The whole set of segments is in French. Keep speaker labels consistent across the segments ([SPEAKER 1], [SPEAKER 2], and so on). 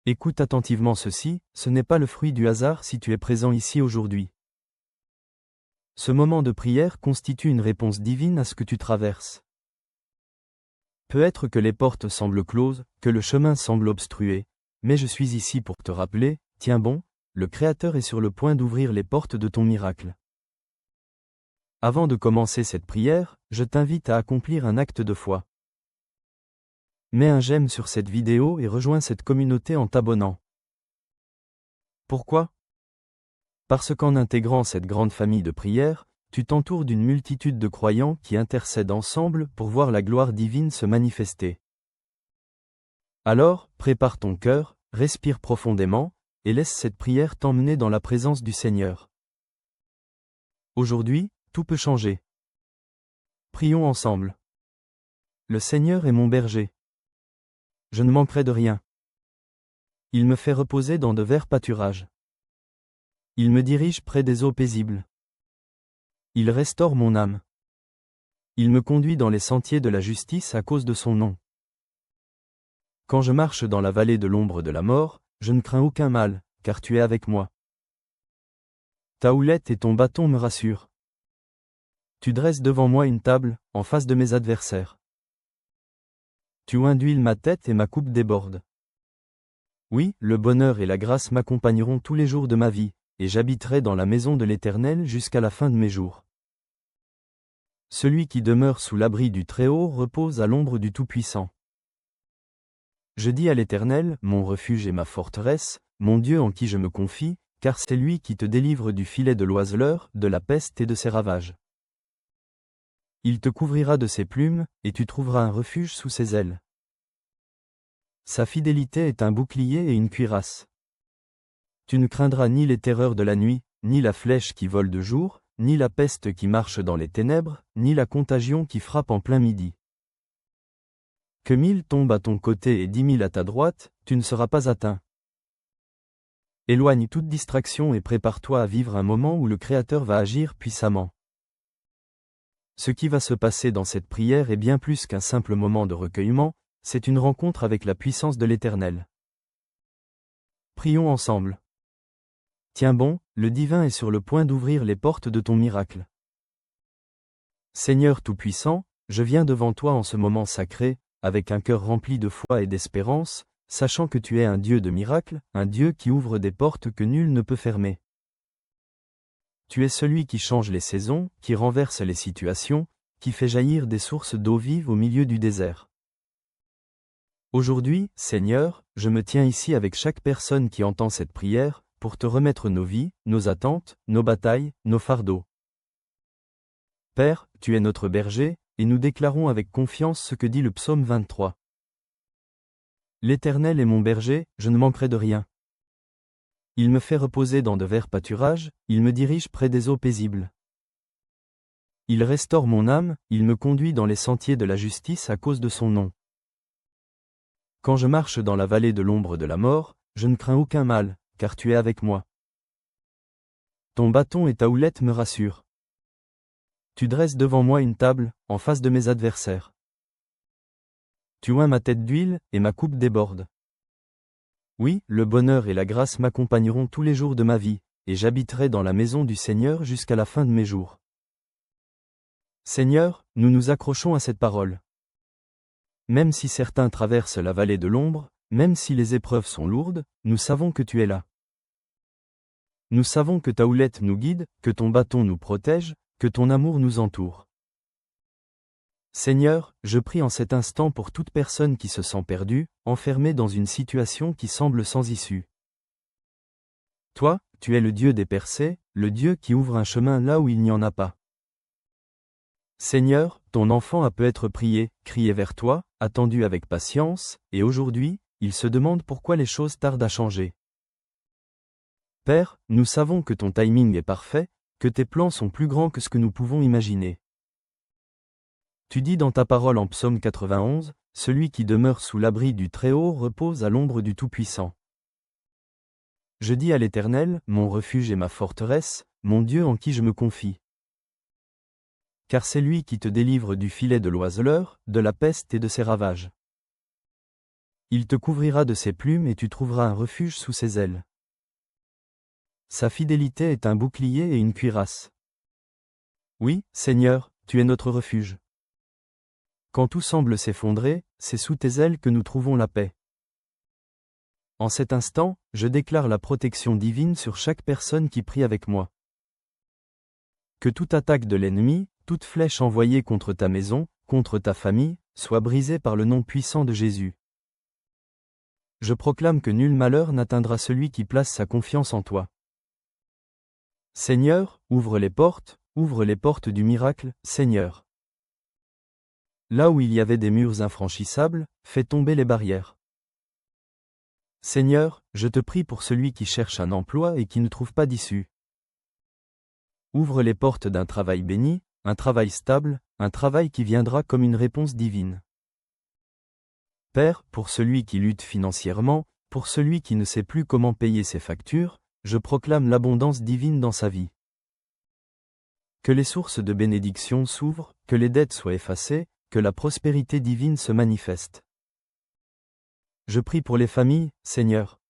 [SPEAKER 1] Écoute attentivement ceci, ce n'est pas le fruit du hasard si tu es présent ici aujourd'hui. Ce moment de prière constitue une réponse divine à ce que tu traverses. Peut-être que les portes semblent closes, que le chemin semble obstrué, mais je suis ici pour te rappeler, tiens bon, le Créateur est sur le point d'ouvrir les portes de ton miracle. Avant de commencer cette prière, je t'invite à accomplir un acte de foi. Mets un j'aime sur cette vidéo et rejoins cette communauté en t'abonnant. Pourquoi ? Parce qu'en intégrant cette grande famille de prières, tu t'entoures d'une multitude de croyants qui intercèdent ensemble pour voir la gloire divine se manifester. Alors, prépare ton cœur, respire profondément, et laisse cette prière t'emmener dans la présence du Seigneur. Aujourd'hui, tout peut changer. Prions ensemble. Le Seigneur est mon berger. Je ne manquerai de rien. Il me fait reposer dans de verts pâturages. Il me dirige près des eaux paisibles. Il restaure mon âme. Il me conduit dans les sentiers de la justice à cause de son nom. Quand je marche dans la vallée de l'ombre de la mort, je ne crains aucun mal, car tu es avec moi. Ta houlette et ton bâton me rassurent. Tu dresses devant moi une table, en face de mes adversaires. Tu oins d'huile ma tête et ma coupe déborde. Oui, le bonheur et la grâce m'accompagneront tous les jours de ma vie, et j'habiterai dans la maison de l'Éternel jusqu'à la fin de mes jours. Celui qui demeure sous l'abri du Très-Haut repose à l'ombre du Tout-Puissant. Je dis à l'Éternel, mon refuge et ma forteresse, mon Dieu en qui je me confie, car c'est lui qui te délivre du filet de l'oiseleur, de la peste et de ses ravages. Il te couvrira de ses plumes, et tu trouveras un refuge sous ses ailes. Sa fidélité est un bouclier et une cuirasse. Tu ne craindras ni les terreurs de la nuit, ni la flèche qui vole de jour, ni la peste qui marche dans les ténèbres, ni la contagion qui frappe en plein midi. Que 1000 tombent à ton côté et 10 000 à ta droite, tu ne seras pas atteint. Éloigne toute distraction et prépare-toi à vivre un moment où le Créateur va agir puissamment. Ce qui va se passer dans cette prière est bien plus qu'un simple moment de recueillement, c'est une rencontre avec la puissance de l'Éternel. Prions ensemble. Tiens bon, le divin est sur le point d'ouvrir les portes de ton miracle. Seigneur Tout-Puissant, je viens devant toi en ce moment sacré, avec un cœur rempli de foi et d'espérance, sachant que tu es un Dieu de miracles, un Dieu qui ouvre des portes que nul ne peut fermer. Tu es celui qui change les saisons, qui renverse les situations, qui fait jaillir des sources d'eau vive au milieu du désert. Aujourd'hui, Seigneur, je me tiens ici avec chaque personne qui entend cette prière, pour te remettre nos vies, nos attentes, nos batailles, nos fardeaux. Père, tu es notre berger, et nous déclarons avec confiance ce que dit le psaume 23. L'Éternel est mon berger, je ne manquerai de rien. Il me fait reposer dans de verts pâturages, il me dirige près des eaux paisibles. Il restaure mon âme, il me conduit dans les sentiers de la justice à cause de son nom. Quand je marche dans la vallée de l'ombre de la mort, je ne crains aucun mal, car tu es avec moi. Ton bâton et ta houlette me rassurent. Tu dresses devant moi une table, en face de mes adversaires. Tu oins ma tête d'huile, et ma coupe déborde. Oui, le bonheur et la grâce m'accompagneront tous les jours de ma vie, et j'habiterai dans la maison du Seigneur jusqu'à la fin de mes jours. Seigneur, nous nous accrochons à cette parole. Même si certains traversent la vallée de l'ombre, même si les épreuves sont lourdes, nous savons que tu es là. Nous savons que ta houlette nous guide, que ton bâton nous protège, que ton amour nous entoure. Seigneur, je prie en cet instant pour toute personne qui se sent perdue, enfermée dans une situation qui semble sans issue. Toi, tu es le Dieu des percées, le Dieu qui ouvre un chemin là où il n'y en a pas. Seigneur, ton enfant a peut-être prié, crié vers toi, attendu avec patience, et aujourd'hui, il se demande pourquoi les choses tardent à changer. Père, nous savons que ton timing est parfait, que tes plans sont plus grands que ce que nous pouvons imaginer. Tu dis dans ta parole en Psaume 91, « Celui qui demeure sous l'abri du Très-Haut repose à l'ombre du Tout-Puissant. » Je dis à l'Éternel, mon refuge et ma forteresse, mon Dieu en qui je me confie. Car c'est lui qui te délivre du filet de l'oiseleur, de la peste et de ses ravages. Il te couvrira de ses plumes et tu trouveras un refuge sous ses ailes. Sa fidélité est un bouclier et une cuirasse. Oui, Seigneur, tu es notre refuge. Quand tout semble s'effondrer, c'est sous tes ailes que nous trouvons la paix. En cet instant, je déclare la protection divine sur chaque personne qui prie avec moi. Que toute attaque de l'ennemi, toute flèche envoyée contre ta maison, contre ta famille, soit brisée par le nom puissant de Jésus. Je proclame que nul malheur n'atteindra celui qui place sa confiance en toi. Seigneur, ouvre les portes du miracle, Seigneur. Là où il y avait des murs infranchissables, fais tomber les barrières. Seigneur, je te prie pour celui qui cherche un emploi et qui ne trouve pas d'issue. Ouvre les portes d'un travail béni, un travail stable, un travail qui viendra comme une réponse divine. Père, pour celui qui lutte financièrement, pour celui qui ne sait plus comment payer ses factures, je proclame l'abondance divine dans sa vie. Que les sources de bénédiction s'ouvrent, que les dettes soient effacées, que la prospérité divine se manifeste. Je prie pour les familles, Seigneur.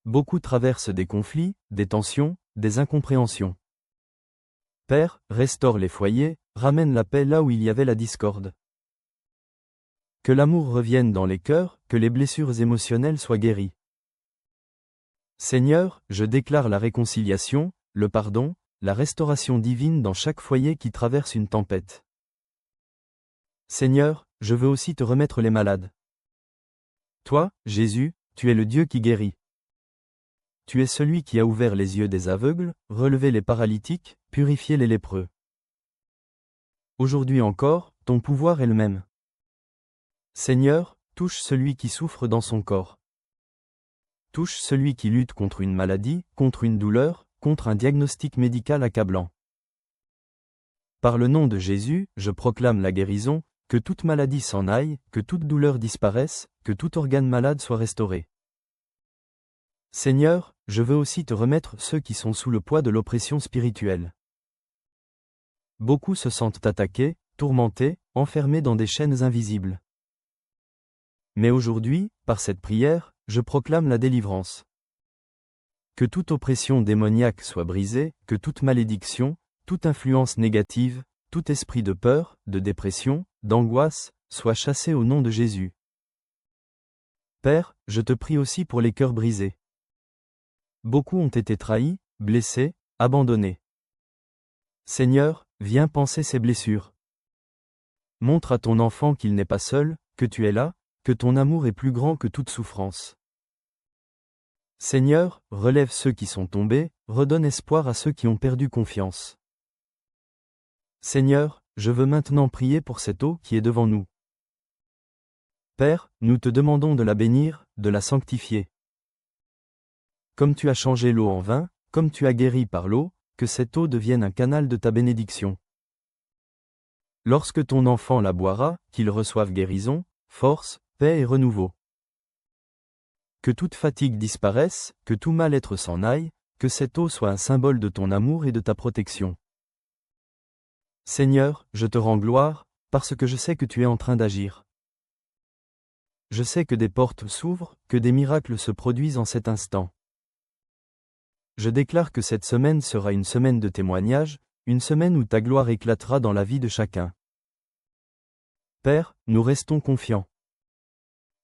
[SPEAKER 1] Beaucoup traversent des conflits, des tensions, des incompréhensions. Père, restaure les foyers, ramène la paix là où il y avait la discorde. Que l'amour revienne dans les cœurs, que les blessures émotionnelles soient guéries. Seigneur, je déclare la réconciliation, le pardon, la restauration divine dans chaque foyer qui traverse une tempête. Seigneur, je veux aussi te remettre les malades. Toi, Jésus, tu es le Dieu qui guérit. Tu es celui qui a ouvert les yeux des aveugles, relevé les paralytiques, purifié les lépreux. Aujourd'hui encore, ton pouvoir est le même. Seigneur, touche celui qui souffre dans son corps. Touche celui qui lutte contre une maladie, contre une douleur, contre un diagnostic médical accablant. Par le nom de Jésus, je proclame la guérison, que toute maladie s'en aille, que toute douleur disparaisse, que tout organe malade soit restauré. Seigneur, je veux aussi te remettre ceux qui sont sous le poids de l'oppression spirituelle. Beaucoup se sentent attaqués, tourmentés, enfermés dans des chaînes invisibles. Mais aujourd'hui, par cette prière, je proclame la délivrance. Que toute oppression démoniaque soit brisée, que toute malédiction, toute influence négative, tout esprit de peur, de dépression, d'angoisse, soit chassé au nom de Jésus. Père, je te prie aussi pour les cœurs brisés. Beaucoup ont été trahis, blessés, abandonnés. Seigneur, viens panser ces blessures. Montre à ton enfant qu'il n'est pas seul, que tu es là, que ton amour est plus grand que toute souffrance. Seigneur, relève ceux qui sont tombés, redonne espoir à ceux qui ont perdu confiance. Seigneur, je veux maintenant prier pour cette eau qui est devant nous. Père, nous te demandons de la bénir, de la sanctifier. Comme tu as changé l'eau en vin, comme tu as guéri par l'eau, que cette eau devienne un canal de ta bénédiction. Lorsque ton enfant la boira, qu'il reçoive guérison, force, paix et renouveau. Que toute fatigue disparaisse, que tout mal-être s'en aille, que cette eau soit un symbole de ton amour et de ta protection. Seigneur, je te rends gloire, parce que je sais que tu es en train d'agir. Je sais que des portes s'ouvrent, que des miracles se produisent en cet instant. Je déclare que cette semaine sera une semaine de témoignage, une semaine où ta gloire éclatera dans la vie de chacun. Père, nous restons confiants.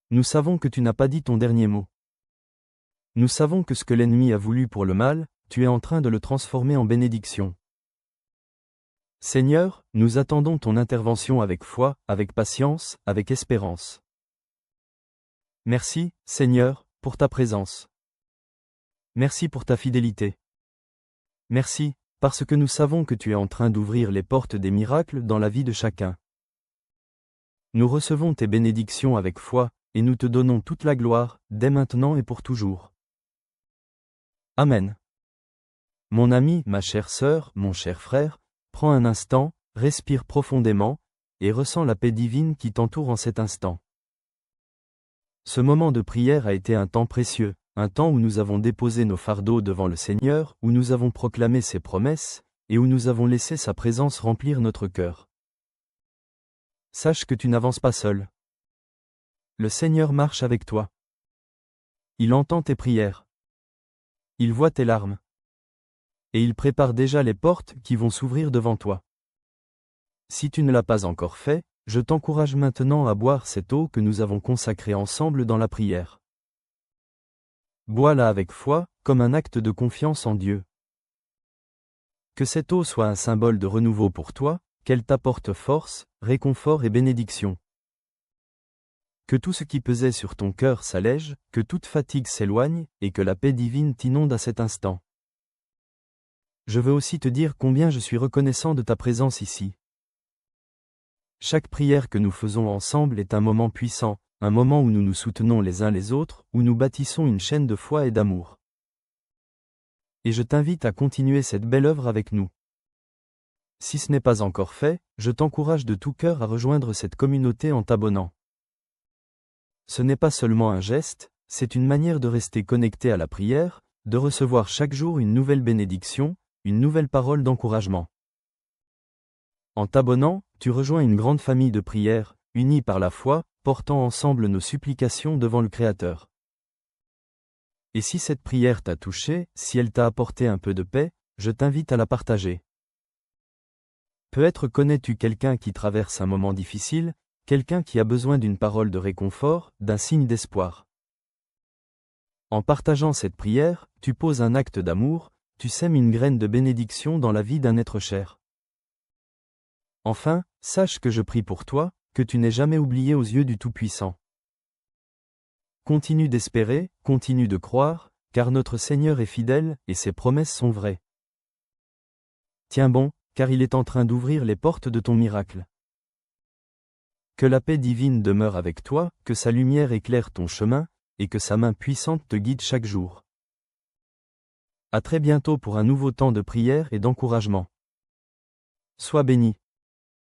[SPEAKER 1] Nous savons que tu n'as pas dit ton dernier mot. Nous savons que ce que l'ennemi a voulu pour le mal, tu es en train de le transformer en bénédiction. Seigneur, nous attendons ton intervention avec foi, avec patience, avec espérance. Merci, Seigneur, pour ta présence. Merci pour ta fidélité. Merci, parce que nous savons que tu es en train d'ouvrir les portes des miracles dans la vie de chacun. Nous recevons tes bénédictions avec foi, et nous te donnons toute la gloire, dès maintenant et pour toujours. Amen. Mon ami, ma chère sœur, mon cher frère, prends un instant, respire profondément, et ressens la paix divine qui t'entoure en cet instant. Ce moment de prière a été un temps précieux, un temps où nous avons déposé nos fardeaux devant le Seigneur, où nous avons proclamé ses promesses, et où nous avons laissé sa présence remplir notre cœur. Sache que tu n'avances pas seul. Le Seigneur marche avec toi. Il entend tes prières. Il voit tes larmes. Et il prépare déjà les portes qui vont s'ouvrir devant toi. Si tu ne l'as pas encore fait, je t'encourage maintenant à boire cette eau que nous avons consacrée ensemble dans la prière. Bois-la avec foi, comme un acte de confiance en Dieu. Que cette eau soit un symbole de renouveau pour toi, qu'elle t'apporte force, réconfort et bénédiction. Que tout ce qui pesait sur ton cœur s'allège, que toute fatigue s'éloigne, et que la paix divine t'inonde à cet instant. Je veux aussi te dire combien je suis reconnaissant de ta présence ici. Chaque prière que nous faisons ensemble est un moment puissant, un moment où nous nous soutenons les uns les autres, où nous bâtissons une chaîne de foi et d'amour. Et je t'invite à continuer cette belle œuvre avec nous. Si ce n'est pas encore fait, je t'encourage de tout cœur à rejoindre cette communauté en t'abonnant. Ce n'est pas seulement un geste, c'est une manière de rester connecté à la prière, de recevoir chaque jour une nouvelle bénédiction, une nouvelle parole d'encouragement. En t'abonnant, tu rejoins une grande famille de prières, unie par la foi, portant ensemble nos supplications devant le Créateur. Et si cette prière t'a touché, si elle t'a apporté un peu de paix, je t'invite à la partager. Peut-être connais-tu quelqu'un qui traverse un moment difficile, quelqu'un qui a besoin d'une parole de réconfort, d'un signe d'espoir. En partageant cette prière, tu poses un acte d'amour, tu sèmes une graine de bénédiction dans la vie d'un être cher. Enfin, sache que je prie pour toi, que tu n'es jamais oublié aux yeux du Tout-Puissant. Continue d'espérer, continue de croire, car notre Seigneur est fidèle, et ses promesses sont vraies. Tiens bon, car il est en train d'ouvrir les portes de ton miracle. Que la paix divine demeure avec toi, que sa lumière éclaire ton chemin, et que sa main puissante te guide chaque jour. À très bientôt pour un nouveau temps de prière et d'encouragement. Sois béni.